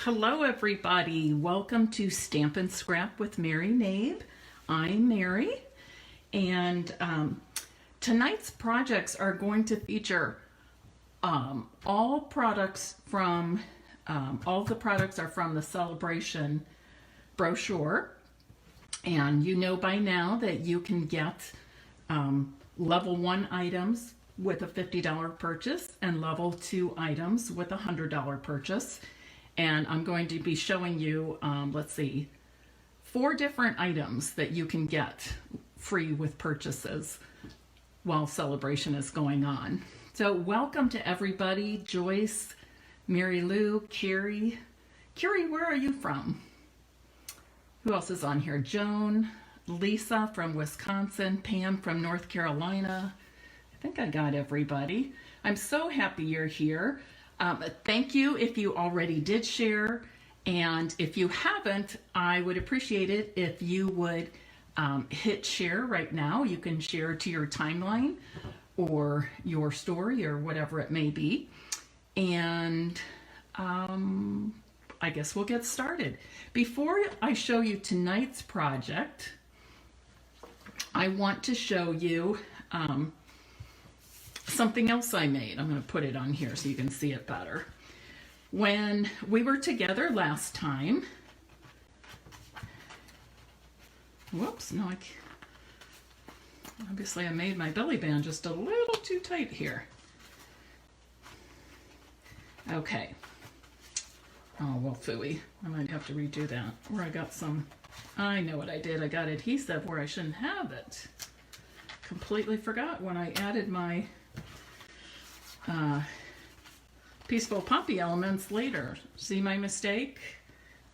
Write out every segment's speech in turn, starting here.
Hello everybody, welcome to Stampin' Scrap with Mary Knabe. I'm Mary, and tonight's projects are going to feature all the products are from the Sale-a-Bration brochure, and you know by now that you can get level 1 items with a $50 purchase and level 2 items with a $100 purchase. And I'm going to be showing you, 4 different items that you can get free with purchases while Sale-a-Bration is going on. So welcome to everybody. Joyce, Mary Lou, Carrie. Carrie, where are you from? Who else is on here? Joan, Lisa from Wisconsin, Pam from North Carolina. I think I got everybody. I'm so happy you're here. Thank you if you already did share, and if you haven't, I would appreciate it if you would hit share right now. You can share to your timeline or your story or whatever it may be, and I guess we'll get started. Before I show you tonight's project, I want to show you something else I made. I'm going to put it on here so you can see it better. When we were together last time, whoops, no, obviously I made my belly band just a little too tight here. Okay. Oh, well, phooey. I might have to redo that. Or I know what I did. I got adhesive where I shouldn't have it. Completely forgot when I added my Peaceful Poppy elements later. See my mistake?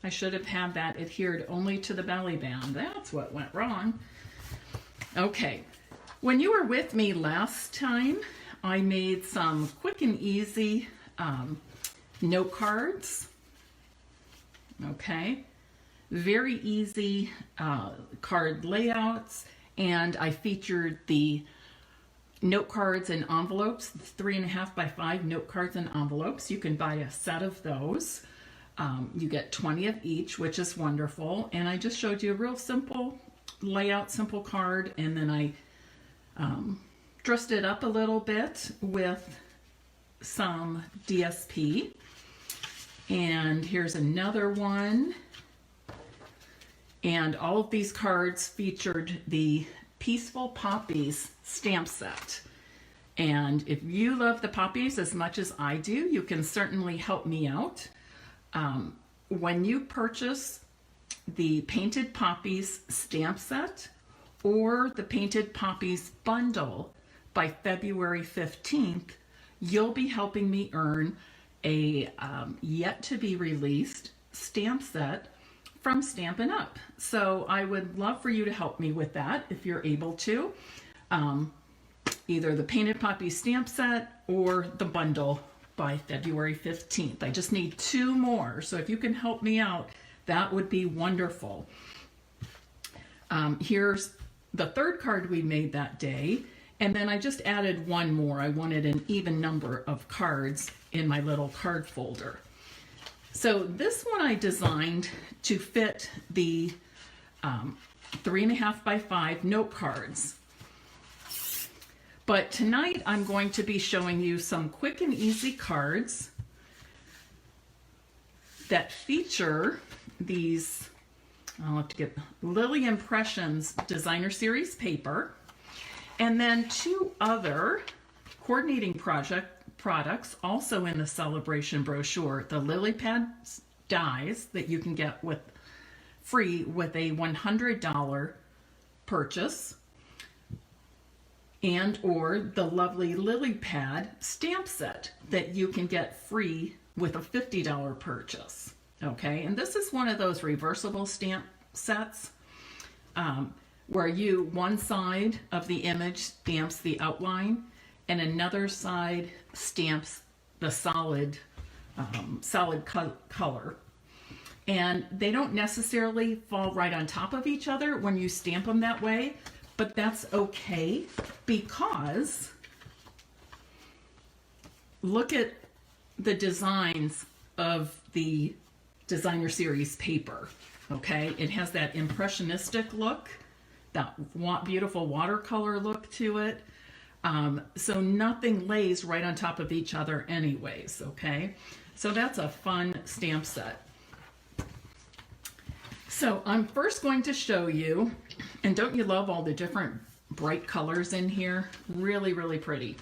I should have had that adhered only to the belly band. That's what went wrong. Okay, when you were with me last time, I made some quick and easy note cards. Okay, very easy card layouts, and I featured the note cards and envelopes, 3.5 by 5 note cards and envelopes. You can buy a set of those. You get 20 of each, which is wonderful. And I just showed you a real simple layout, simple card, and then I dressed it up a little bit with some DSP. And here's another one. And all of these cards featured the Peaceful Poppies stamp set. And if you love the poppies as much as I do, you can certainly help me out. When you purchase the Painted Poppies stamp set or the Painted Poppies bundle by February 15th, you'll be helping me earn a yet to be released stamp set from Stampin' Up. So I would love for you to help me with that if you're able to. Either the Painted Poppy stamp set or the bundle by February 15th. I just need 2 more, so if you can help me out, that would be wonderful. Here's the 3rd card we made that day, and then I just added 1 more. I wanted an even number of cards in my little card folder. So this one I designed to fit the 3.5 by 5 note cards. But tonight I'm going to be showing you some quick and easy cards that feature these, I'll have to get Lily Impressions Designer Series paper, and then 2 other coordinating products also in the Sale-a-Bration brochure, the lily pad dies that you can get free with a $100 purchase, and or the lovely lily pad stamp set that you can get free with a $50 purchase. Okay, and this is one of those reversible stamp sets where one side of the image stamps the outline and another side stamps the solid color. And they don't necessarily fall right on top of each other when you stamp them that way, but that's okay, because look at the designs of the designer series paper. Okay, it has that impressionistic look, that beautiful watercolor look to it. So nothing lays right on top of each other anyways, okay? So that's a fun stamp set. So I'm first going to show you, and don't you love all the different bright colors in here? Really, really pretty.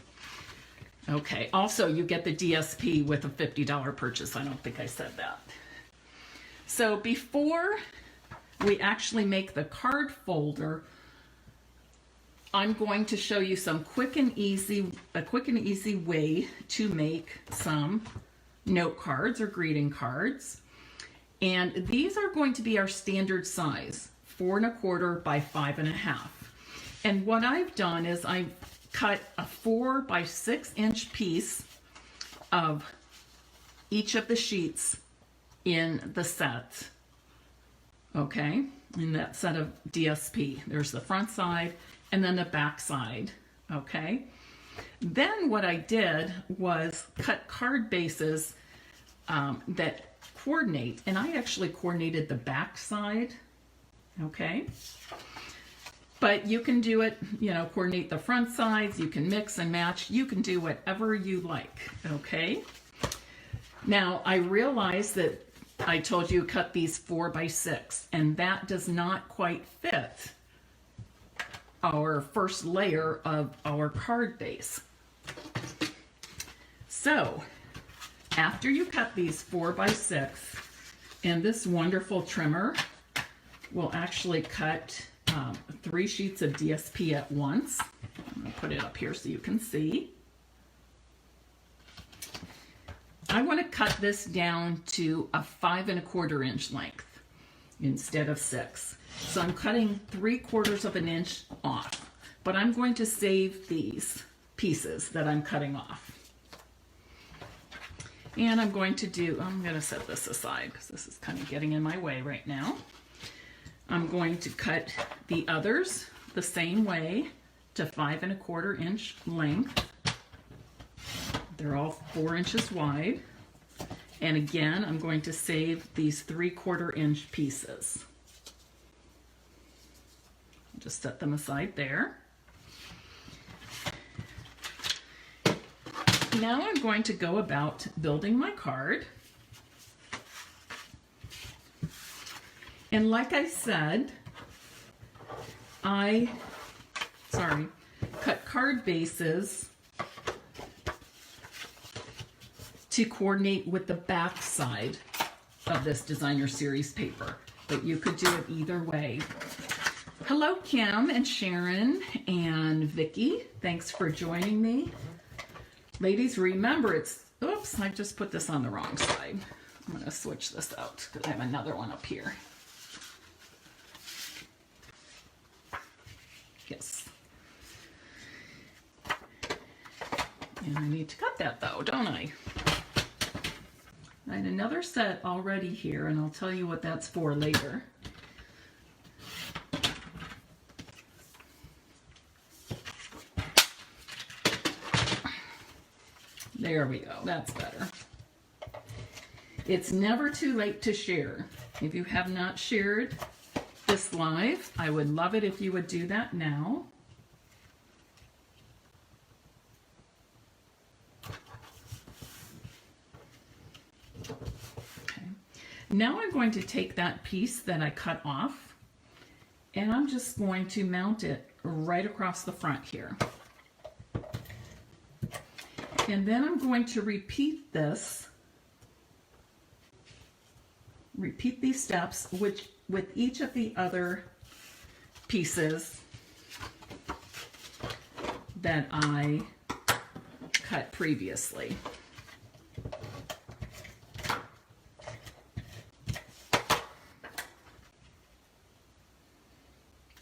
Okay, also you get the DSP with a $50 purchase. I don't think I said that. So before we actually make the card folder, I'm going to show you a quick and easy way to make some note cards or greeting cards. And these are going to be our standard size, 4 1/4 by 5 1/2. And what I've done is I've cut a 4 by 6 inch piece of each of the sheets in the set. Okay, in that set of DSP. There's the front side and then the back side. Okay. Then what I did was cut card bases that coordinate, and I actually coordinated the back side. Okay. But you can do it, you know, coordinate the front sides, you can mix and match, you can do whatever you like, okay? Now, I realize that I told you cut these 4 by 6, and that does not quite fit our first layer of our card base. So, after you cut these 4 by 6, and this wonderful trimmer will actually cut 3 sheets of DSP at once. I'm going to put it up here so you can see. I want to cut this down to a 5 1/4 inch length instead of 6. So I'm cutting 3/4 of an inch off, but I'm going to save these pieces that I'm cutting off. And I'm going to set this aside because this is kind of getting in my way right now. I'm going to cut the others the same way to 5 1/4 inch length. They're all 4 inches wide. And again, I'm going to save these 3/4 inch pieces. Just set them aside there. Now I'm going to go about building my card. And like I said, I cut card bases to coordinate with the back side of this designer series paper, but you could do it either way. Hello, Kim and Sharon and Vicki. Thanks for joining me. Ladies, remember oops, I just put this on the wrong side. I'm going to switch this out because I have another one up here. Yes. And I need to cut that though, don't I? I had another set already here, and I'll tell you what that's for later. There we go, that's better. It's never too late to share. If you have not shared this live, I would love it if you would do that now. Okay. Now I'm going to take that piece that I cut off, and I'm just going to mount it right across the front here. And then I'm going to repeat these steps with each of the other pieces that I cut previously.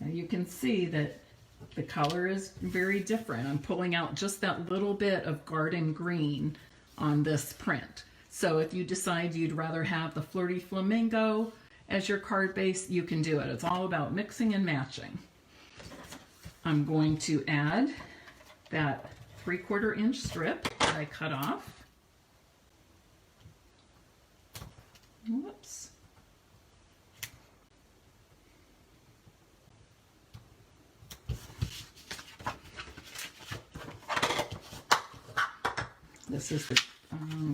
Now you can see that the color is very different. I'm pulling out just that little bit of garden green on this print. So if you decide you'd rather have the Flirty Flamingo as your card base, you can do it. It's all about mixing and matching. I'm going to add that 3/4 inch strip that I cut off. Whoops. This is the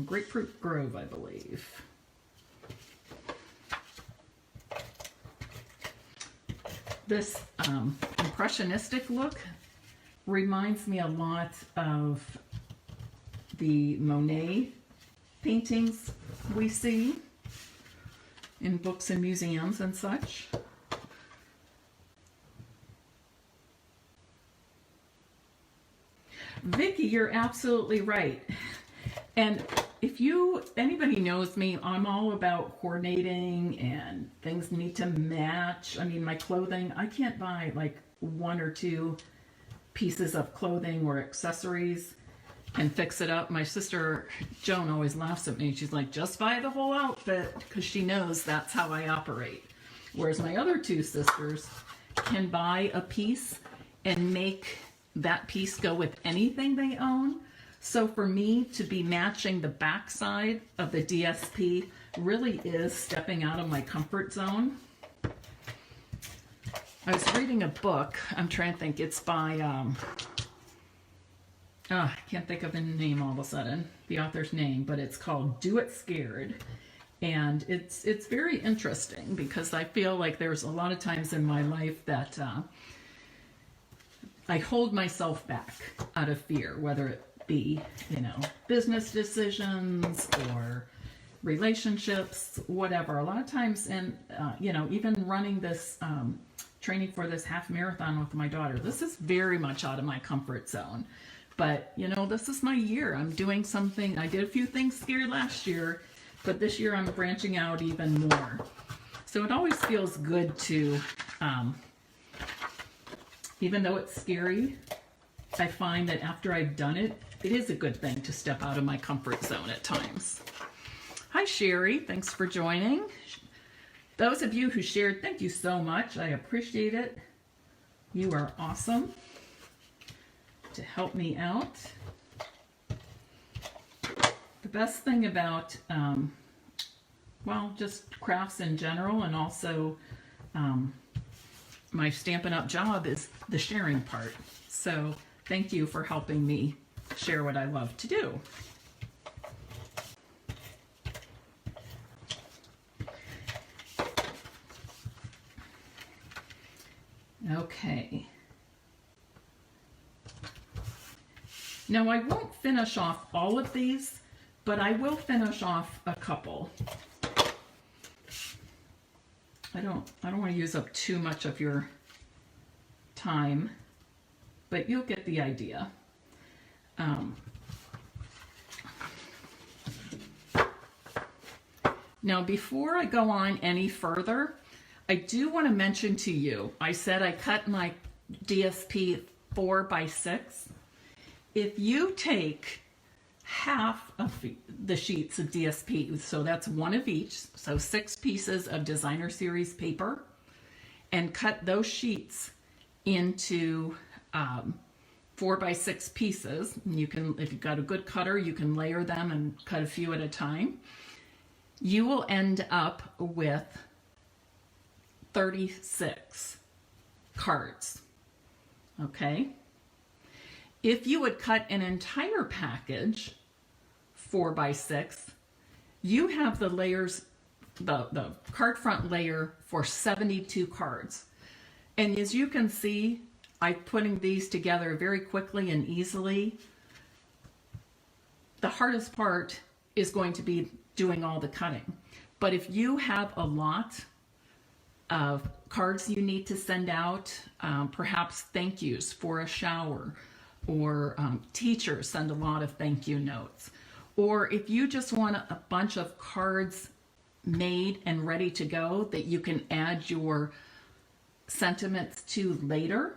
Grapefruit Grove, I believe. This impressionistic look reminds me a lot of the Monet paintings we see in books and museums and such. Vicki, you're absolutely right. And if anybody knows me, I'm all about coordinating and things need to match. I mean, my clothing, I can't buy like one or two pieces of clothing or accessories and fix it up. My sister Joan always laughs at me. She's like, just buy the whole outfit, because she knows that's how I operate. Whereas my other two sisters can buy a piece and make that piece go with anything they own. So for me to be matching the backside of the DSP really is stepping out of my comfort zone. I was reading a book. I'm trying to think. It's by, I can't think of the name all of a sudden, the author's name, but it's called Do It Scared. And it's very interesting because I feel like there's a lot of times in my life that I hold myself back out of fear, whether it be, business decisions or relationships, whatever. A lot of times, and even running this training for this half marathon with my daughter, this is very much out of my comfort zone. But this is my year. I'm doing something. I did a few things scared last year, but this year I'm branching out even more. So it always feels good to, even though it's scary, I find that after I've done it, it is a good thing to step out of my comfort zone at times. Hi, Sherry. Thanks for joining. Those of you who shared, thank you so much. I appreciate it. You are awesome to help me out. The best thing about, just crafts in general, and also my Stampin' Up! Job is the sharing part. So thank you for helping me share what I love to do. Okay. Now I won't finish off all of these, but I will finish off a couple. I don't want to use up too much of your time, but you'll get the idea. Now, before I go on any further, I do want to mention to you, I said I cut my DSP 4x6. If you take half of the sheets of DSP, so that's one of each, so 6 pieces of designer series paper, and cut those sheets into 4x6 pieces. And you can, if you've got a good cutter, you can layer them and cut a few at a time. You will end up with 36 cards. Okay? If you would cut an entire package 4x6, you have the layers, the card front layer for 72 cards. And as you can see, I'm putting these together very quickly and easily. The hardest part is going to be doing all the cutting. But if you have a lot of cards you need to send out, perhaps thank yous for a shower, or teachers send a lot of thank you notes. Or if you just want a bunch of cards made and ready to go that you can add your sentiments to later,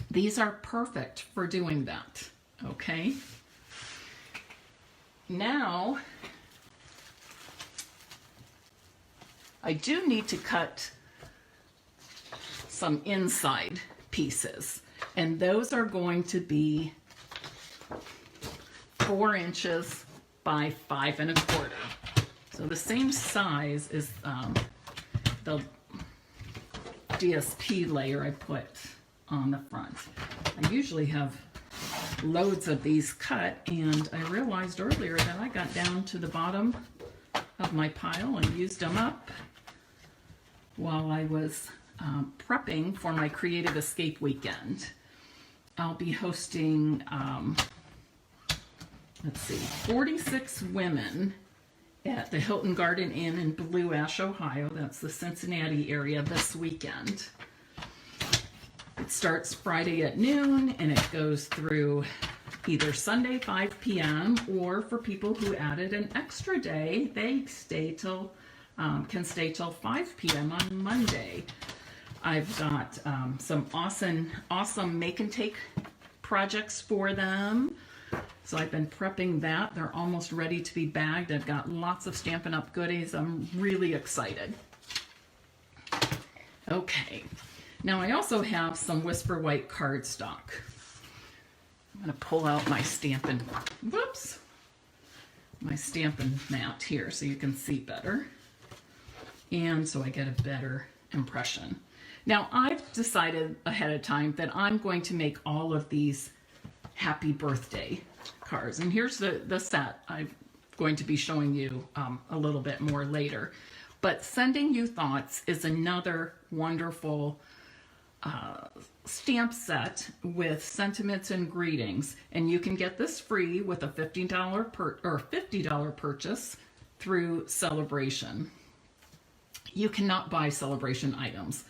these are perfect for doing that. Okay? Now, I do need to cut some inside pieces, and those are going to be 4 inches by 5 1/4. So the same size is the DSP layer I put on the front. I usually have loads of these cut, and I realized earlier that I got down to the bottom of my pile and used them up while I was prepping for my Creative Escape weekend. I'll be hosting, let's see, 46 women at the Hilton Garden Inn in Blue Ash, Ohio. That's the Cincinnati area this weekend. It starts Friday at noon and it goes through either Sunday 5 p.m. or for people who added an extra day, they stay till can stay till 5 p.m. on Monday. I've got some awesome make and take projects for them. So I've been prepping that. They're almost ready to be bagged. I've got lots of Stampin' Up! Goodies. I'm really excited. Okay. Now I also have some Whisper White cardstock. I'm going to pull out my Stampin', my Stampin' mat here so you can see better. And so I get a better impression. Now I've decided ahead of time that I'm going to make all of these happy birthday cards. And here's the set I'm going to be showing you a little bit more later. But Sending You Thoughts is another wonderful stamp set with sentiments and greetings, and you can get this free with a $50 purchase through Sale-a-Bration. You cannot buy Sale-a-Bration items.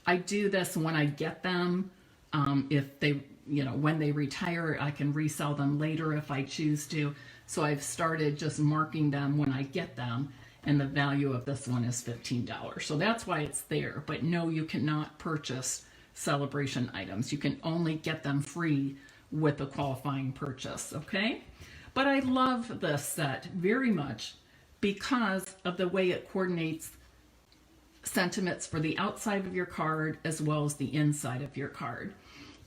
I do this when I get them. If they, when they retire, I can resell them later if I choose to. So I've started just marking them when I get them, and the value of this one is $15. So that's why it's there. But no, you cannot purchase Sale-a-Bration items. You can only get them free with a qualifying purchase, okay? But I love this set very much because of the way it coordinates sentiments for the outside of your card as well as the inside of your card.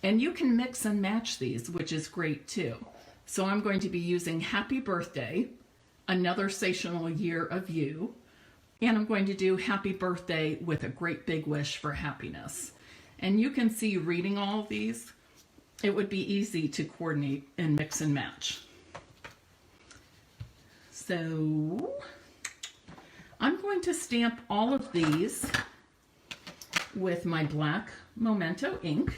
And you can mix and match these, which is great too. So I'm going to be using Happy Birthday, Another Sensational Year of You, and I'm going to do Happy Birthday with a Great Big Wish for Happiness. And you can see, reading all of these, it would be easy to coordinate and mix and match. So I'm going to stamp all of these with my black Memento ink.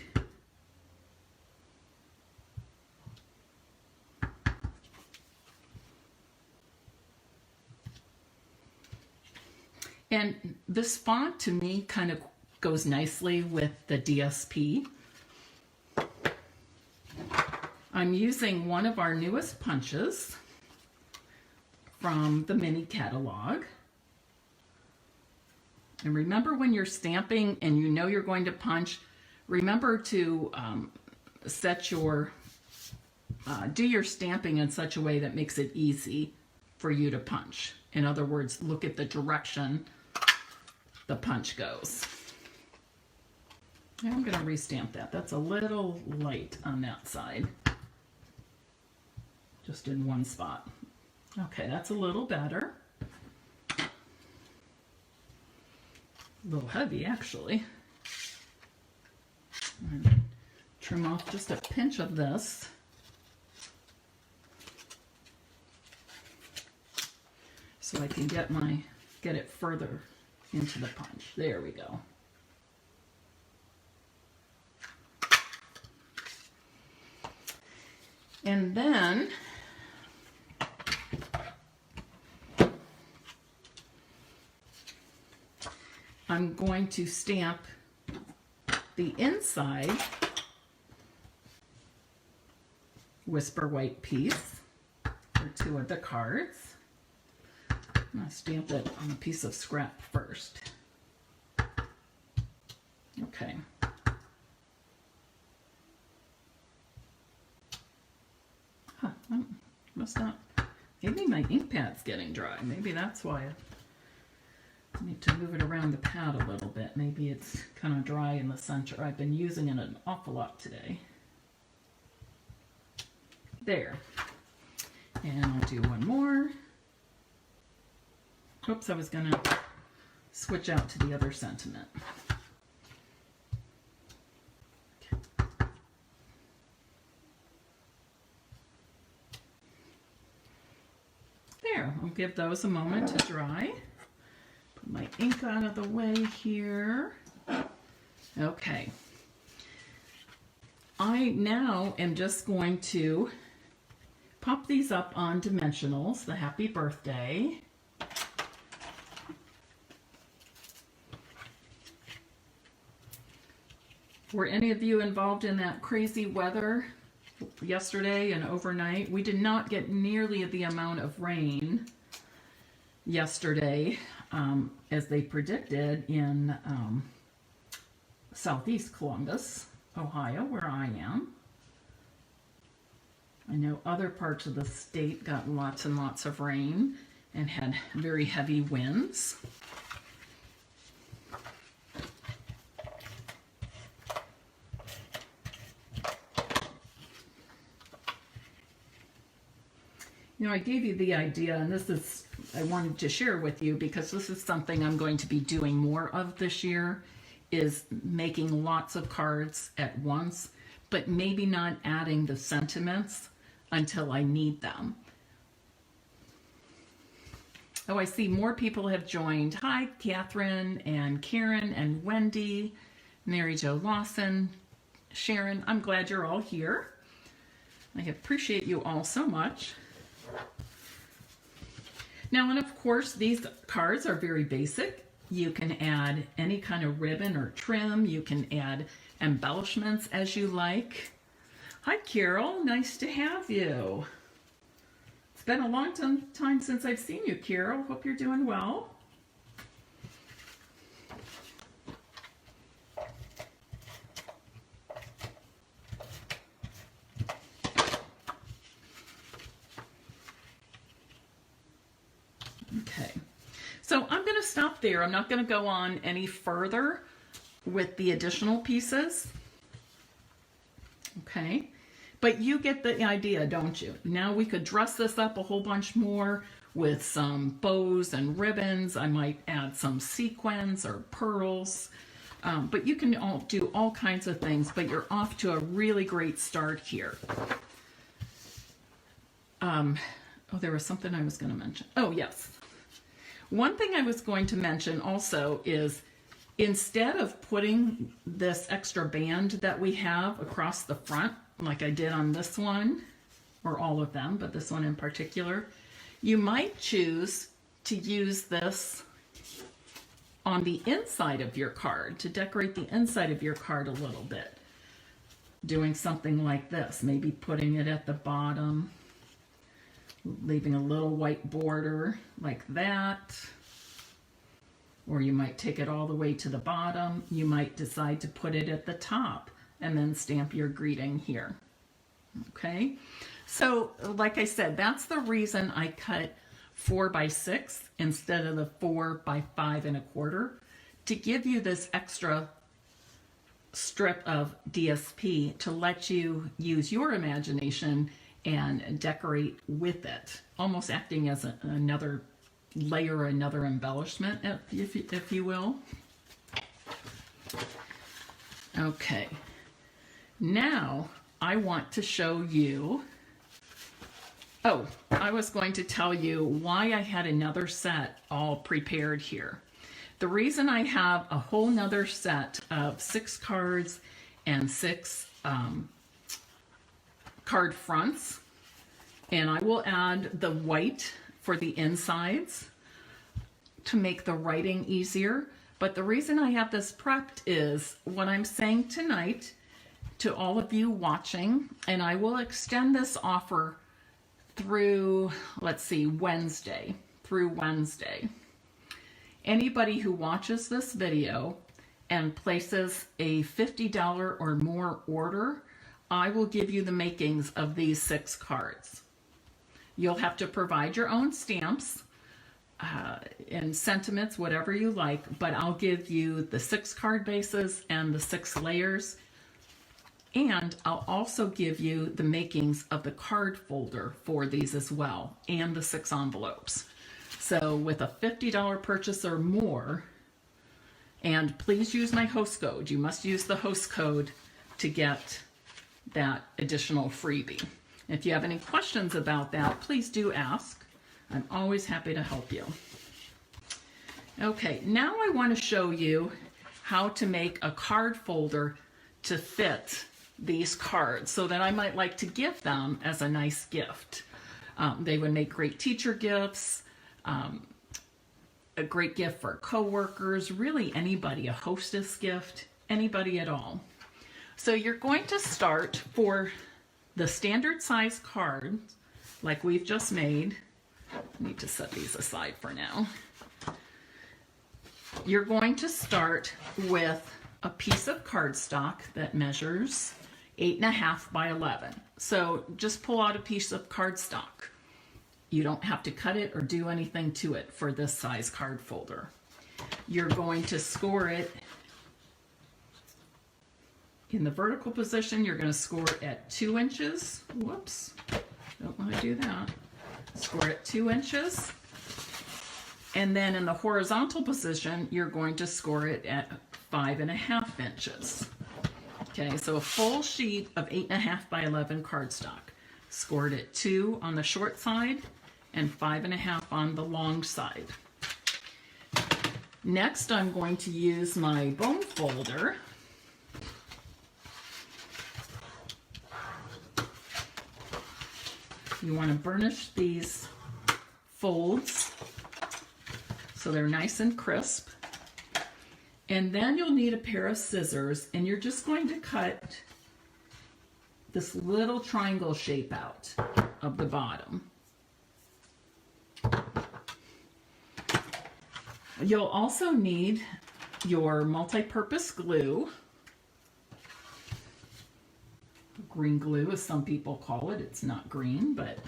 And this font to me kind of goes nicely with the DSP. I'm using one of our newest punches from the mini catalog. And remember, when you're stamping and you know you're going to punch, remember to set your, do your stamping in such a way that makes it easy for you to punch. In other words, look at the direction the punch goes. And I'm going to restamp that. That's a little light on that side. Just in one spot. Okay, that's a little better. A little heavy, actually. And trim off just a pinch of this. So I can get it further into the punch. There we go. And then I'm going to stamp the inside Whisper White piece for two of the cards. I'm going to stamp it on a piece of scrap first. Okay. Huh, must not. Maybe my ink pad's getting dry. Maybe that's why I need to move it around the pad a little bit. Maybe it's kind of dry in the center. I've been using it an awful lot today. There. And I'll do one more. Oops, I was gonna switch out to the other sentiment. There, I'll give those a moment to dry. Put my ink out of the way here. Okay. I now am just going to pop these up on dimensionals, the happy birthday. Were any of you involved in that crazy weather yesterday and overnight? We did not get nearly the amount of rain yesterday as they predicted in southeast Columbus, Ohio, where I am. I know other parts of the state got lots and lots of rain and had very heavy winds. You know, I gave you the idea, and I wanted to share with you because this is something I'm going to be doing more of this year, is making lots of cards at once, but maybe not adding the sentiments until I need them. Oh, I see more people have joined. Hi, Catherine and Karen and Wendy, Mary Jo Lawson, Sharon. I'm glad you're all here. I appreciate you all so much. Now, and of course, these cards are very basic. You can add any kind of ribbon or trim. You can add embellishments as you like. Hi, Carol. Nice to have you. It's been a long time since I've seen you, Carol. Hope you're doing well. Okay, so I'm going to stop there. I'm not going to go on any further with the additional pieces. Okay, but you get the idea, don't you? Now we could dress this up a whole bunch more with some bows and ribbons. I might add some sequins or pearls, but you can do all kinds of things, but you're off to a really great start here. Oh, there was something I was going to mention. Oh, yes. One thing I was going to mention also is instead of putting this extra band that we have across the front, like I did on this one, or all of them, but this one in particular, you might choose to use this on the inside of your card to decorate the inside of your card a little bit. Doing something like this, maybe putting it at the bottom, leaving a little white border like that. Or you might take it all the way to the bottom. You might decide to put it at the top and then stamp your greeting here. Okay, so like I said, that's the reason I cut 4 by 6 instead of the 4 by 5 1/4 to give you this extra strip of DSP to let you use your imagination and decorate with it, almost acting as another layer, another embellishment, if you will. Okay, now I want to show you, oh, I was going to tell you why I had another set all prepared here. The reason I have a whole nother set of 6 cards and 6 card fronts, and I will add the white for the insides to make the writing easier. But the reason I have this prepped is what I'm saying tonight to all of you watching, and I will extend this offer through, let's see, Wednesday, through Wednesday. Anybody who watches this video and places a $50 or more order, I will give you the makings of these 6 cards. You'll have to provide your own stamps and sentiments, whatever you like, but I'll give you the 6 card bases and the 6 layers, and I'll also give you the makings of the card folder for these as well, and the 6 envelopes. So with a $50 purchase or more, and please use my host code. You must use the host code to get that additional freebie. If you have any questions about that, please do ask. I'm always happy to help you. Okay, now I want to show you how to make a card folder to fit these cards so that I might like to give them as a nice gift. They would make great teacher gifts, a great gift for coworkers, really anybody, a hostess gift, anybody at all. So you're going to start for the standard size cards like we've just made. I need to set these aside for now. You're going to start with a piece of cardstock that measures 8.5 by 11. So just pull out a piece of cardstock. You don't have to cut it or do anything to it for this size card folder. You're going to score it in the vertical position. You're going to score it at 2 inches. Whoops, don't want to do that. Score it at 2 inches. And then in the horizontal position, you're going to score it at 5.5 inches. Okay, so a full sheet of 8.5 by 11 cardstock. Scored at 2 on the short side and 5.5 on the long side. Next, I'm going to use my bone folder. You want to burnish these folds so they're nice and crisp. And then you'll need a pair of scissors, and you're just going to cut this little triangle shape out of the bottom. You'll also need your multi-purpose glue. Green glue, as some people call it. It's not green, but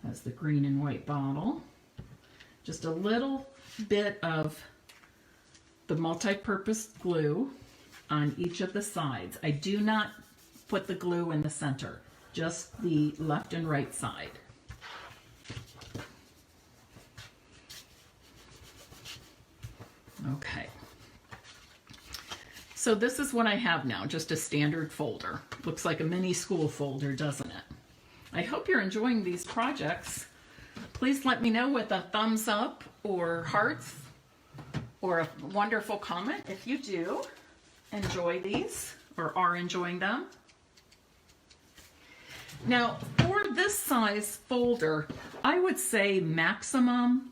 has the green and white bottle. Just a little bit of the multi-purpose glue on each of the sides. I do not put the glue in the center, just the left and right side. Okay. So this is what I have now, just a standard folder. Looks like a mini school folder, doesn't it? I hope you're enjoying these projects. Please let me know with a thumbs up or hearts or a wonderful comment if you do enjoy these or are enjoying them. Now, for this size folder, I would say maximum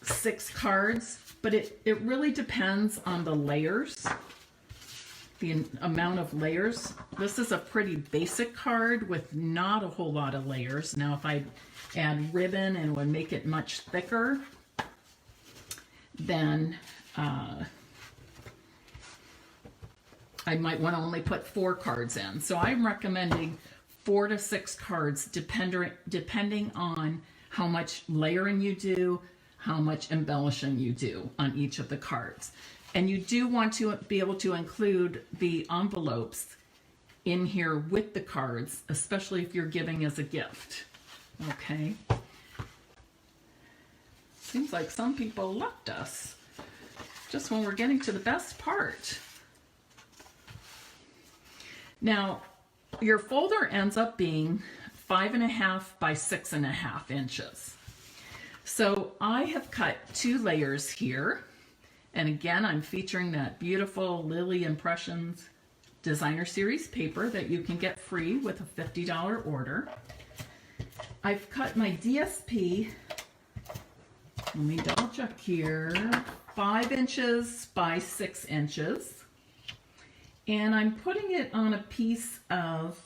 6 cards, but it really depends on the layers, the amount of layers. This is a pretty basic card with not a whole lot of layers. Now, if I add ribbon and would make it much thicker, then I might want to only put 4 cards in. So I'm recommending 4 to 6 cards depending on how much layering you do, how much embellishing you do on each of the cards. And you do want to be able to include the envelopes in here with the cards, especially if you're giving as a gift. Okay. Seems like some people left us just when we're getting to the best part. Now, your folder ends up being 5.5 by 6.5 inches. So I have cut 2 layers here. And again, I'm featuring that beautiful Lily Impressions Designer Series paper that you can get free with a $50 order. I've cut my DSP, let me double check here, 5 inches by 6 inches. And I'm putting it on a piece of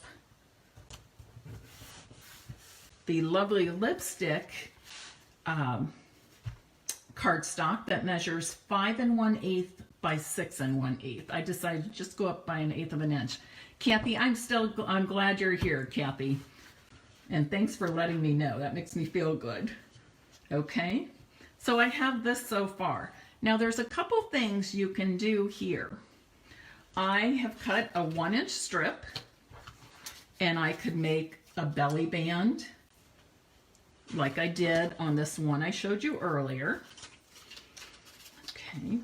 the lovely lipstick cardstock that measures 5 1/8 by 6 1/8. I decided to just go up by 1/8 of an inch. Kathy, I'm glad you're here, Kathy. And thanks for letting me know. That makes me feel good. Okay, so I have this so far. Now there's a couple things you can do here. I have cut a 1-inch strip, and I could make a belly band like I did on this one I showed you earlier. Okay,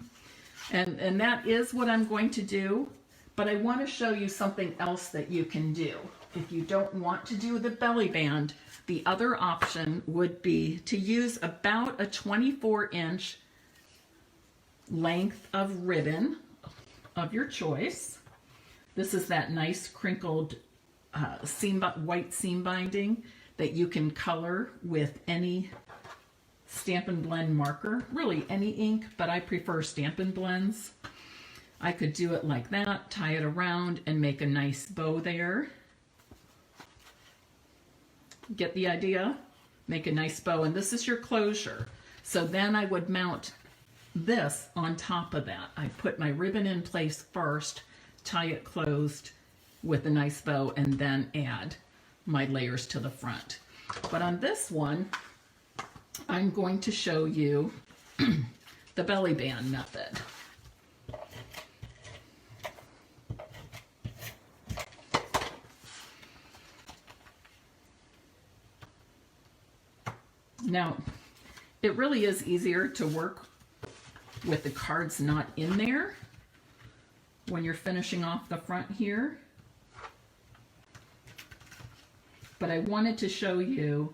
and that is what I'm going to do, but I want to show you something else that you can do. If you don't want to do the belly band, the other option would be to use about a 24-inch length of ribbon of your choice. This is that nice crinkled white seam binding that you can color with any Stampin' Blend marker, really any ink, but I prefer Stampin' Blends. I could do it like that, tie it around, and make a nice bow there. Get the idea? Make a nice bow, and this is your closure. So then I would mount this on top of that. I put my ribbon in place first, tie it closed with a nice bow, and then add my layers to the front. But on this one, I'm going to show you the belly band method. Now, it really is easier to work with the cards not in there when you're finishing off the front here. But I wanted to show you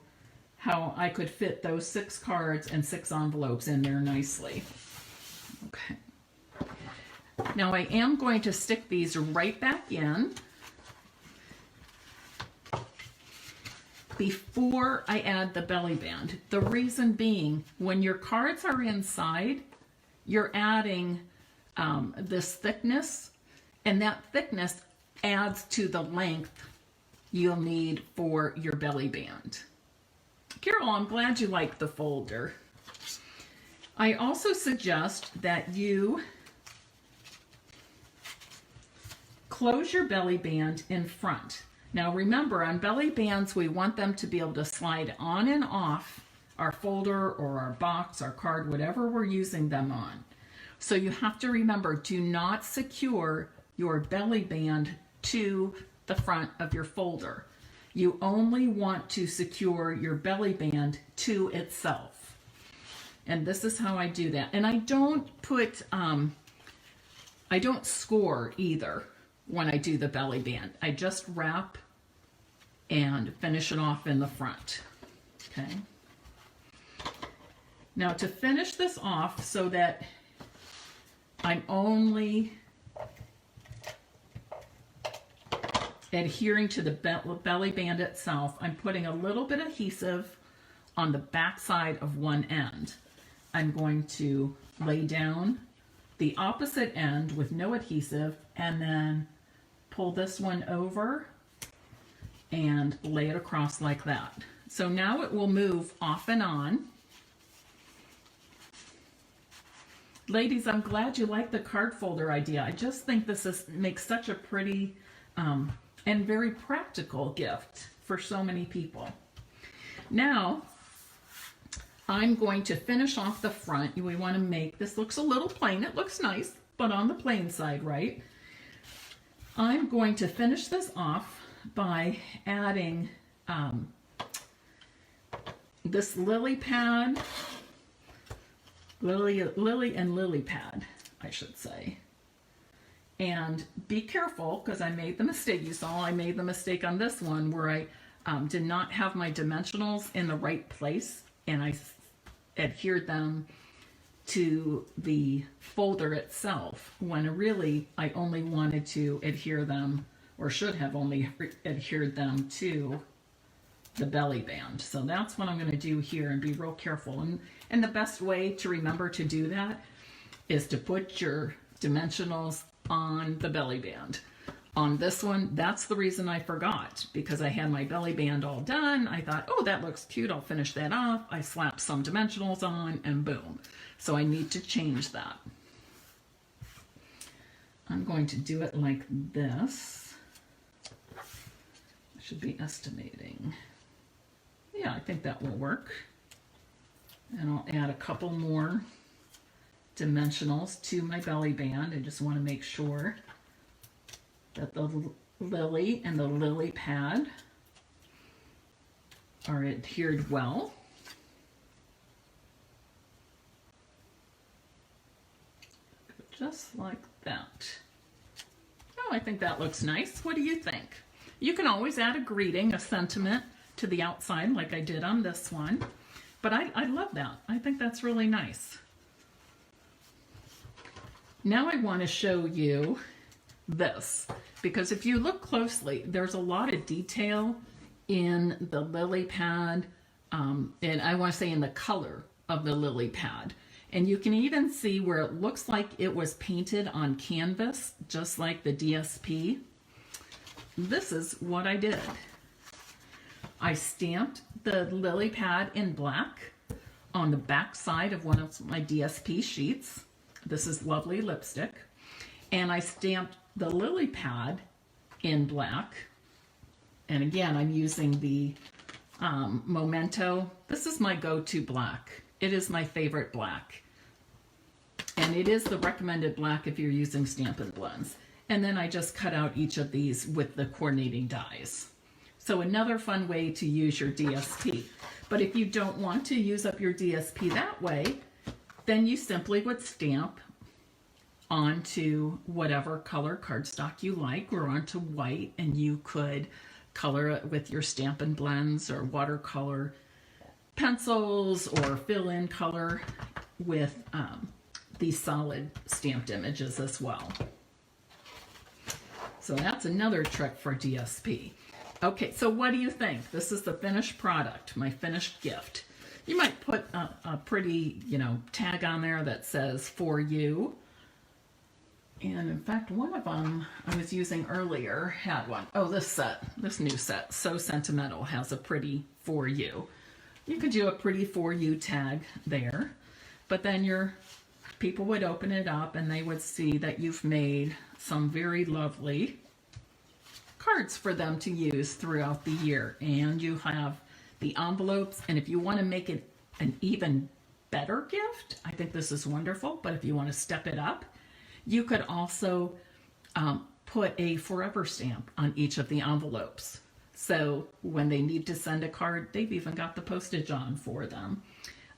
how I could fit those 6 cards and 6 envelopes in there nicely. Okay. Now I am going to stick these right back in before I add the belly band. The reason being, when your cards are inside, you're adding this thickness, and that thickness adds to the length you'll need for your belly band. Carol, I'm glad you like the folder. I also suggest that you close your belly band in front. Now remember, on belly bands, we want them to be able to slide on and off our folder or our box, our card, whatever we're using them on. So you have to remember, do not secure your belly band to the front of your folder. You only want to secure your belly band to itself. And this is how I do that. And I don't put, I don't score either when I do the belly band. I just wrap and finish it off in the front. Okay. Now to finish this off so that I'm only adhering to the belly band itself, I'm putting a little bit of adhesive on the back side of one end. I'm going to lay down the opposite end with no adhesive and then pull this one over and lay it across like that. So now it will move off and on. Ladies, I'm glad you like the card folder idea. I just think this makes such a pretty and very practical gift for so many people. Now, I'm going to finish off the front. We want to make, this looks a little plain. It looks nice, but on the plain side, right? I'm going to finish this off by adding this lily pad, lily and lily pad, I should say. And be careful, because I made the mistake. You saw I made the mistake on this one where I did not have my dimensionals in the right place, and I adhered them to the folder itself, when really I only wanted to adhere them, or should have only adhered them to the belly band. So that's what I'm going to do here, and be real careful. And the best way to remember to do that is to put your dimensionals on the belly band. On this one, that's the reason I forgot, because I had my belly band all done. I thought, oh, that looks cute, I'll finish that off. I slapped some dimensionals on and boom. So I need to change that. I'm going to do it like this. I should be estimating. Yeah, I think that will work. And I'll add a couple more dimensionals to my belly band. I just want to make sure that the lily and the lily pad are adhered well. just like that. Oh, I think that looks nice. What do you think? You can always add a greeting, a sentiment to the outside like I did on this one. But I love that. I think that's really nice. Now I want to show you this, because if you look closely, there's a lot of detail in the lily pad, and I want to say in the color of the lily pad. And you can even see where it looks like it was painted on canvas, just like the DSP. This is what I did. I stamped the lily pad in black on the back side of one of my DSP sheets. This is lovely lipstick. And I stamped the lily pad in black. And again, I'm using the Memento. This is my go-to black. It is my favorite black. And it is the recommended black if you're using Stampin' blends. And then I just cut out each of these with the coordinating dies. So another fun way to use your DSP. But if you don't want to use up your DSP that way, then you simply would stamp onto whatever color cardstock you like, or onto white, and you could color it with your Stampin' blends or watercolor pencils, or fill in color with these solid stamped images as well. So that's another trick for DSP. Okay, so what do you think? This is the finished product, my finished gift. You might put a pretty, tag on there that says "for you." And in fact, one of them I was using earlier had one. Oh, this new set, So Sentimental, has a pretty "for you." You could do a pretty "for you" tag there, but then your people would open it up and they would see that you've made some very lovely cards for them to use throughout the year. And you have the envelopes, and if you want to make it an even better gift, I think this is wonderful. But if you want to step it up, you could also put a forever stamp on each of the envelopes. So when they need to send a card, they've even got the postage on for them.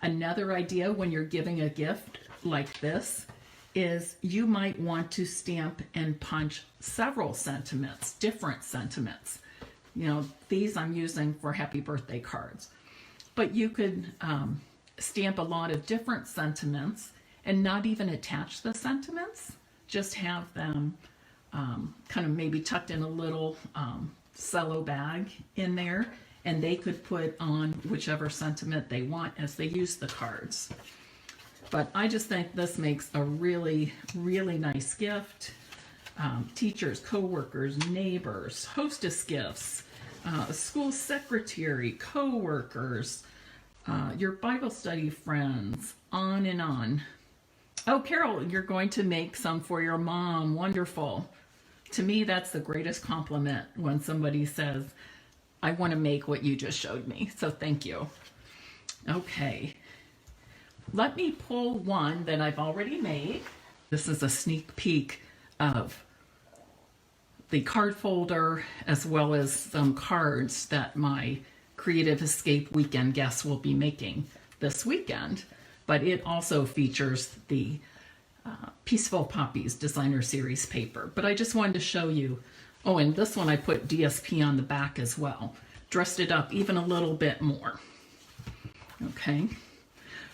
Another idea when you're giving a gift like this is you might want to stamp and punch several sentiments, different sentiments. These I'm using for happy birthday cards. But you could stamp a lot of different sentiments and not even attach the sentiments, just have them kind of maybe tucked in a little cello bag in there, and they could put on whichever sentiment they want as they use the cards. But I just think this makes a really, really nice gift. Teachers, co-workers, neighbors, hostess gifts, school secretary, co-workers, your Bible study friends, on and on. Oh, Carol, you're going to make some for your mom. Wonderful. To me, that's the greatest compliment when somebody says, I want to make what you just showed me. So thank you. Okay. Let me pull one that I've already made. This is a sneak peek of the card folder, as well as some cards that my Creative Escape weekend guests will be making this weekend. But it also features the Peaceful Poppies Designer Series paper. But I just wanted to show you. Oh, and this one I put DSP on the back as well. Dressed it up even a little bit more. Okay.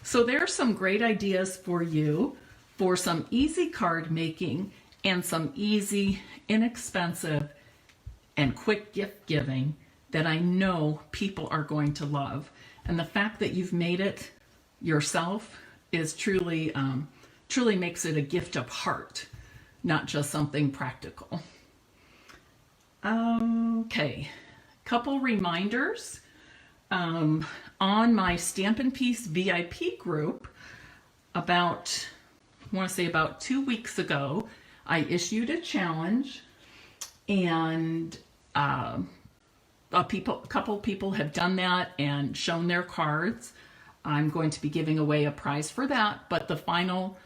So there are some great ideas for you for some easy card making and some easy, inexpensive, and quick gift giving that I know people are going to love. And the fact that you've made it yourself is truly makes it a gift of heart, not just something practical. Okay, couple reminders. On my Stampin' Piece VIP group, about 2 weeks ago, I issued a challenge, and a couple people have done that and shown their cards. I'm going to be giving away a prize for that, but the final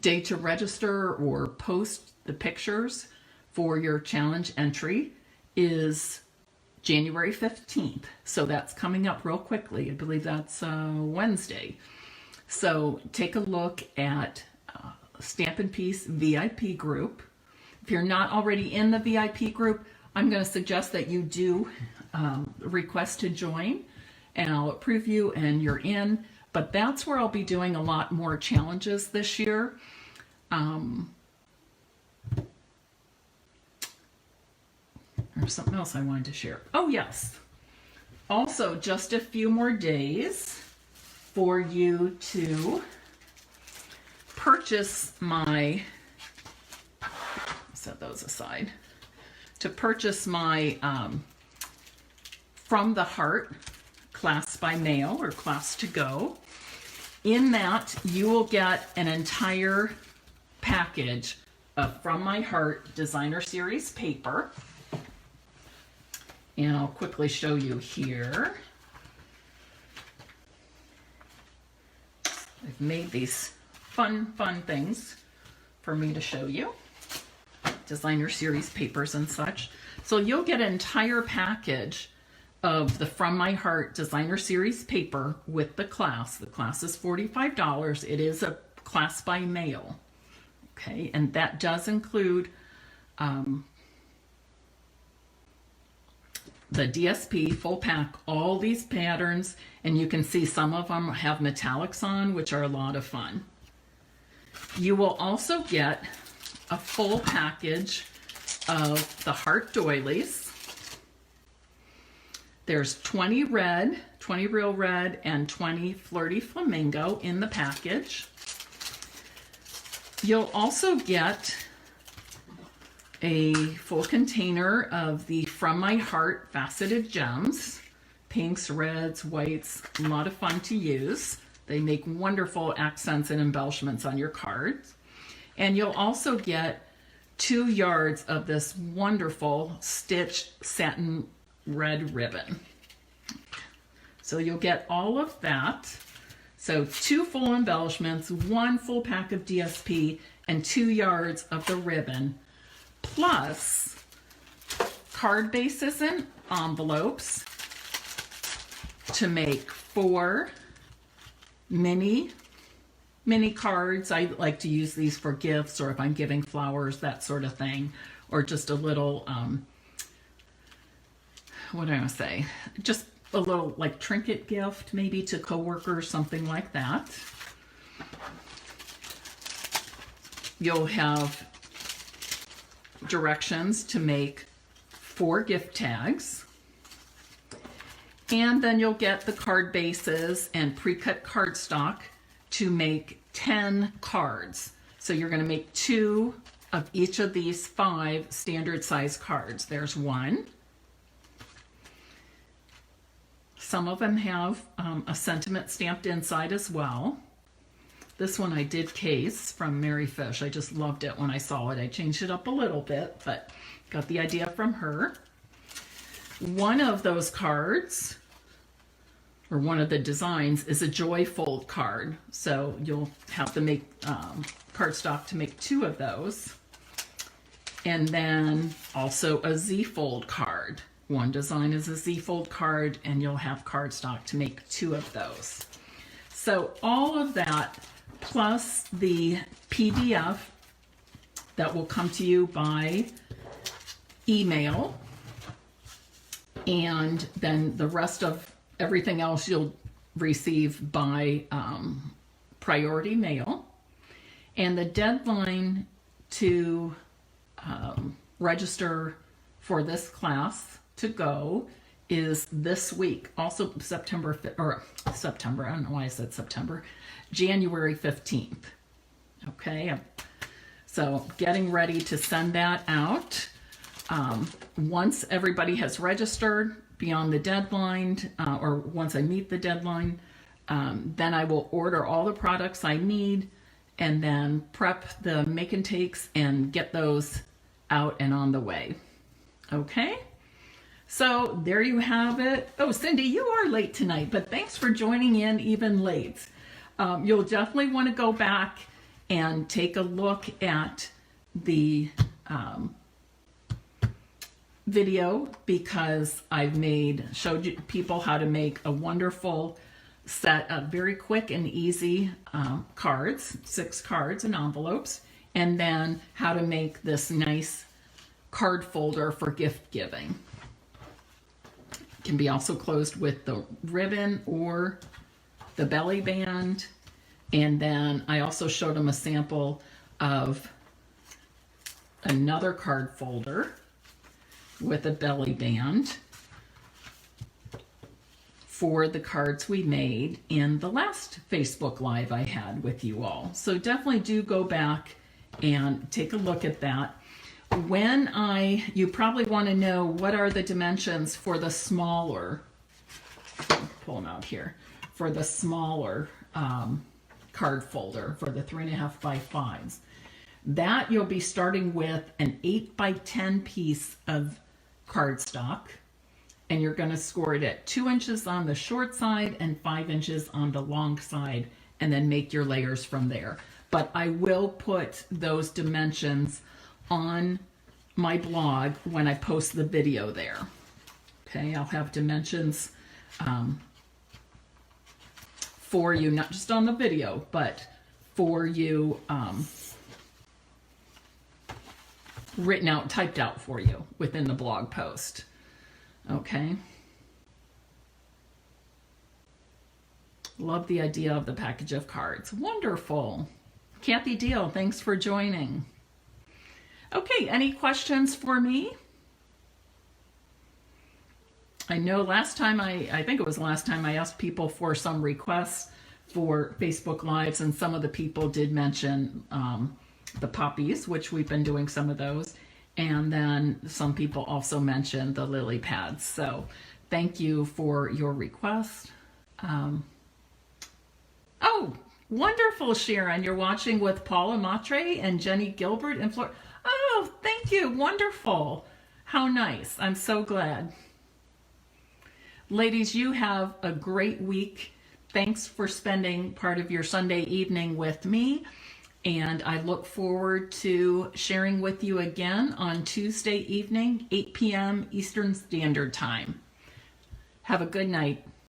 day to register or post the pictures for your challenge entry is January 15th. So that's coming up real quickly. I believe that's Wednesday. So take a look at Stampin' Piece VIP group. If you're not already in the VIP group, I'm going to suggest that you do request to join, and I'll approve you and you're in. But that's where I'll be doing a lot more challenges this year. There's something else I wanted to share. Oh, yes. Also, just a few more days for you to purchase my, set those aside, to purchase my From the Heart class by mail or class to go. In that, you will get an entire package of From My Heart Designer Series paper. And I'll quickly show you here. I've made these fun things for me to show you. Designer Series papers and such. So you'll get an entire package of the From My Heart Designer Series paper with the class. The class is $45. It is a class by mail. Okay, and that does include the DSP full pack, all these patterns, and you can see some of them have metallics on, which are a lot of fun. You will also get a full package of the heart doilies. There's 20 red, 20 real red, and 20 flirty flamingo in the package. You'll also get a full container of the From My Heart faceted gems, pinks, reds, whites, a lot of fun to use. They make wonderful accents and embellishments on your cards. And you'll also get 2 yards of this wonderful stitched satin red ribbon. So you'll get all of that. So 2 full embellishments, 1 full pack of DSP, and 2 yards of the ribbon, plus card bases and envelopes to make 4 mini cards. I like to use these for gifts, or if I'm giving flowers, that sort of thing, or just a little, what do I want to say? Just a little like trinket gift, maybe to coworkers, something like that. You'll have directions to make 4 gift tags. And then you'll get the card bases and pre-cut cardstock to make 10 cards. So you're going to make 2 of each of these 5 standard size cards. There's 1. Some of them have a sentiment stamped inside as well. This one I did case from Mary Fish. I just loved it when I saw it. I changed it up a little bit, but got the idea from her. One of those cards, or one of the designs, is a joy fold card. So you'll have to make cardstock to make 2 of those. And then also a Z fold card. One design is a Z fold card, and you'll have cardstock to make 2 of those. So all of that, plus the PDF that will come to you by email, and then the rest of everything else you'll receive by priority mail. And the deadline to register for this class to go is this week, also September 5th, or September, I don't know why I said September, January 15th. Okay, so getting ready to send that out. Once everybody has registered beyond the deadline, or once I meet the deadline, then I will order all the products I need and then prep the make and takes and get those out and on the way. Okay? So there you have it. Oh, Cindy, you are late tonight, but thanks for joining in even late. You'll definitely want to go back and take a look at the video, because I've showed you people how to make a wonderful set of very quick and easy cards, 6 cards and envelopes, and then how to make this nice card folder for gift giving. It can be also closed with the ribbon or the belly band. And then I also showed them a sample of another card folder with a belly band for the cards we made in the last Facebook Live I had with you all. So definitely do go back and take a look at that. You probably want to know what are the dimensions for the smaller, pull them out here, for the smaller card folder for the 3.5 by 5s. That you'll be starting with an 8 by 10 piece of cardstock, and you're going to score it at 2 inches on the short side and 5 inches on the long side, and then make your layers from there. But I will put those dimensions on my blog when I post the video there. Okay, I'll have dimensions for you, not just on the video, but for you written out, typed out for you within the blog post. Okay. Love the idea of the package of cards. Wonderful. Kathy Deal, thanks for joining. Okay, any questions for me? I know last time, I think it was last time I asked people for some requests for Facebook Lives, and some of the people did mention the puppies, which we've been doing some of those. And then some people also mentioned the lily pads. So thank you for your request. Oh, wonderful, Sharon. You're watching with Paula Matre and Jenny Gilbert in Florida. Oh, thank you. Wonderful. How nice. I'm so glad. Ladies, you have a great week. Thanks for spending part of your Sunday evening with me. And I look forward to sharing with you again on Tuesday evening, 8 p.m. Eastern Standard Time. Have a good night.